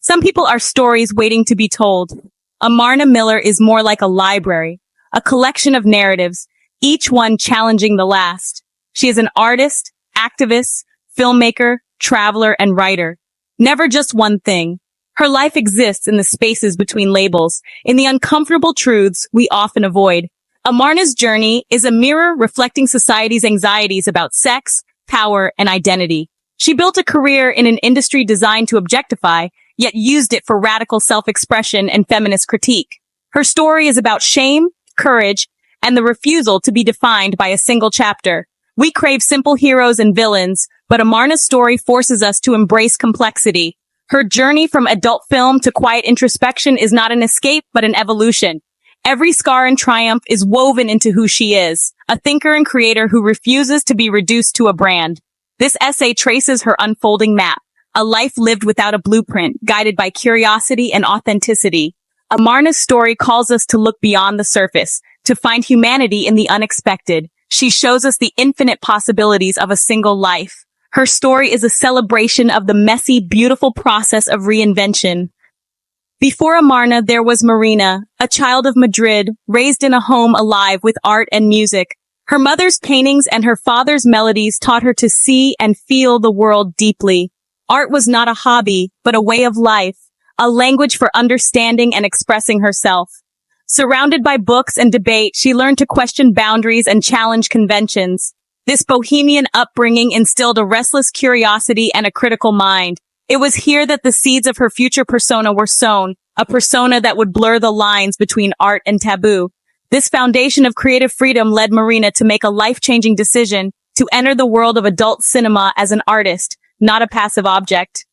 Some people are stories waiting to be told. Amarna Miller is more like a library, a collection of narratives, each one challenging the last. She is an artist, activist, filmmaker, traveler, and writer. Never just one thing. Her life exists in the spaces between labels, in the uncomfortable truths we often avoid. Amarna's journey is a mirror reflecting society's anxieties about sex, power, and identity. She built a career in an industry designed to objectify, yet used it for radical self-expression and feminist critique. Her story is about shame, courage, and the refusal to be defined by a single chapter. We crave simple heroes and villains, but Amarna's story forces us to embrace complexity. Her journey from adult film to quiet introspection is not an escape, but an evolution. Every scar and triumph is woven into who she is, a thinker and creator who refuses to be reduced to a brand. This essay traces her unfolding map, a life lived without a blueprint, guided by curiosity and authenticity. Amarna's story calls us to look beyond the surface, to find humanity in the unexpected. She shows us the infinite possibilities of a single life. Her story is a celebration of the messy, beautiful process of reinvention. Before Amarna, there was Marina, a child of Madrid, raised in a home alive with art and music. Her mother's paintings and her father's melodies taught her to see and feel the world deeply. Art was not a hobby, but a way of life, a language for understanding and expressing herself. Surrounded by books and debate, she learned to question boundaries and challenge conventions. This bohemian upbringing instilled a restless curiosity and a critical mind. It was here that the seeds of her future persona were sown, a persona that would blur the lines between art and taboo. This foundation of creative freedom led Marina to make a life-changing decision to enter the world of adult cinema as an artist, not a passive object.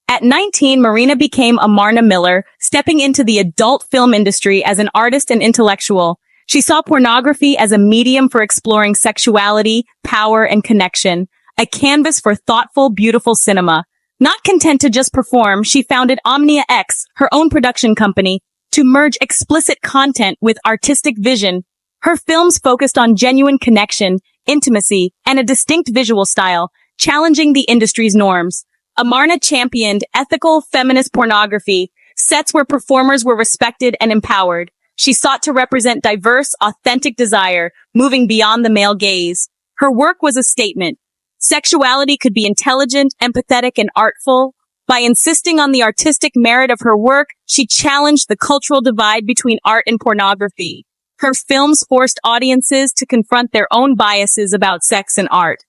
At 19, Marina became Amarna Miller, stepping into the adult film industry as an artist and intellectual. She saw pornography as a medium for exploring sexuality, power, and connection, a canvas for thoughtful, beautiful cinema. Not content to just perform, she founded Omnia-X, her own production company, to merge explicit content with artistic vision. Her films focused on genuine connection, intimacy, and a distinct visual style, challenging the industry's norms. Amarna championed ethical feminist pornography, sets where performers were respected and empowered. She sought to represent diverse, authentic desire, moving beyond the male gaze. Her work was a statement. Sexuality could be intelligent, empathetic, and artful. By insisting on the artistic merit of her work, she challenged the cultural divide between art and pornography. Her films forced audiences to confront their own biases about sex and art.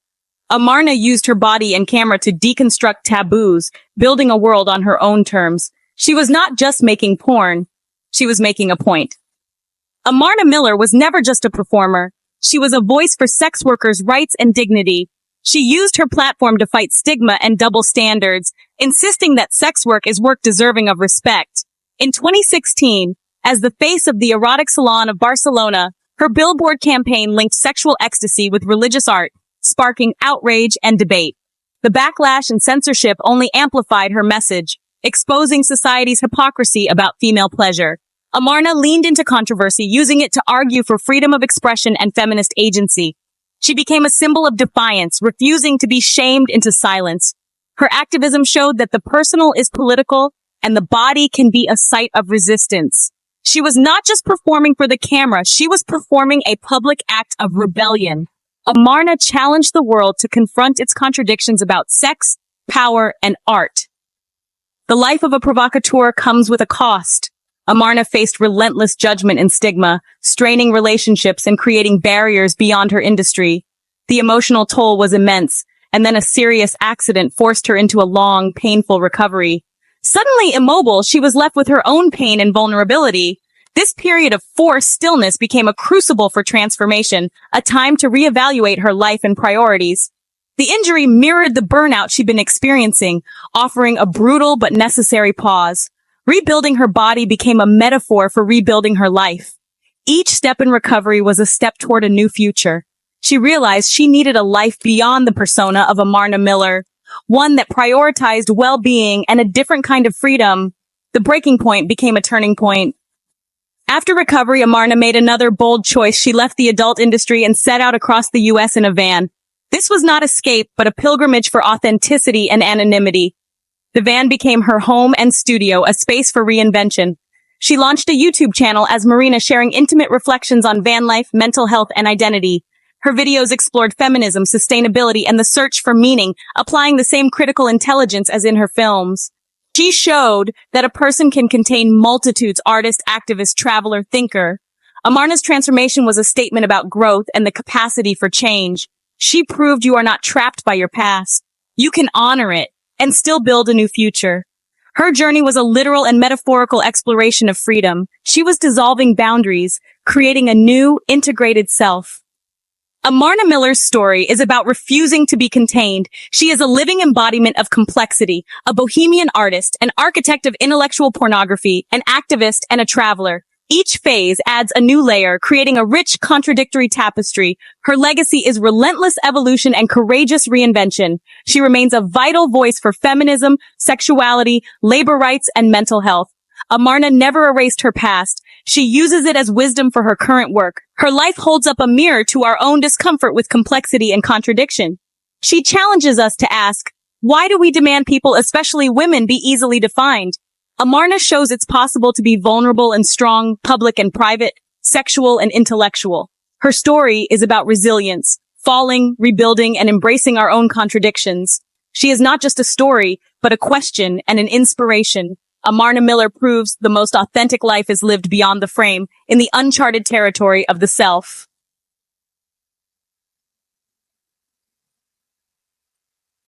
Amarna used her body and camera to deconstruct taboos, building a world on her own terms. She was not just making porn, she was making a point. Amarna Miller was never just a performer. She was a voice for sex workers' rights and dignity. She used her platform to fight stigma and double standards, insisting that sex work is work deserving of respect. In 2016, as the face of the erotic salon of Barcelona, her billboard campaign linked sexual ecstasy with religious art, sparking outrage and debate. The backlash and censorship only amplified her message, exposing society's hypocrisy about female pleasure. Amarna leaned into controversy, using it to argue for freedom of expression and feminist agency. She became a symbol of defiance, refusing to be shamed into silence. Her activism showed that the personal is political and the body can be a site of resistance. She was not just performing for the camera, she was performing a public act of rebellion. Amarna challenged the world to confront its contradictions about sex, power, and art. The life of a provocateur comes with a cost. Amarna faced relentless judgment and stigma, straining relationships and creating barriers beyond her industry. The emotional toll was immense, and then a serious accident forced her into a long, painful recovery. Suddenly immobile, she was left with her own pain and vulnerability. This period of forced stillness became a crucible for transformation, a time to reevaluate her life and priorities. The injury mirrored the burnout she'd been experiencing, offering a brutal but necessary pause. Rebuilding her body became a metaphor for rebuilding her life. Each step in recovery was a step toward a new future. She realized she needed a life beyond the persona of Amarna Miller, one that prioritized well-being and a different kind of freedom. The breaking point became a turning point. After recovery, Amarna made another bold choice. She left the adult industry and set out across the U.S. in a van. This was not escape, but a pilgrimage for authenticity and anonymity. The van became her home and studio, a space for reinvention. She launched a YouTube channel as Marina, sharing intimate reflections on van life, mental health, and identity. Her videos explored feminism, sustainability, and the search for meaning, applying the same critical intelligence as in her films. She showed that a person can contain multitudes: artist, activist, traveler, thinker. Amarna's transformation was a statement about growth and the capacity for change. She proved you are not trapped by your past. You can honor it and still build a new future. Her journey was a literal and metaphorical exploration of freedom. She was dissolving boundaries, creating a new, integrated self. Amarna Miller's story is about refusing to be contained. She is a living embodiment of complexity, a bohemian artist, an architect of intellectual pornography, an activist, and a traveler. Each phase adds a new layer, creating a rich, contradictory tapestry. Her legacy is relentless evolution and courageous reinvention. She remains a vital voice for feminism, sexuality, labor rights, and mental health. Amarna never erased her past. She uses it as wisdom for her current work. Her life holds up a mirror to our own discomfort with complexity and contradiction. She challenges us to ask, why do we demand people, especially women, be easily defined? Amarna shows it's possible to be vulnerable and strong, public and private, sexual and intellectual. Her story is about resilience, falling, rebuilding, and embracing our own contradictions. She is not just a story, but a question and an inspiration. Amarna Miller proves the most authentic life is lived beyond the frame, in the uncharted territory of the self.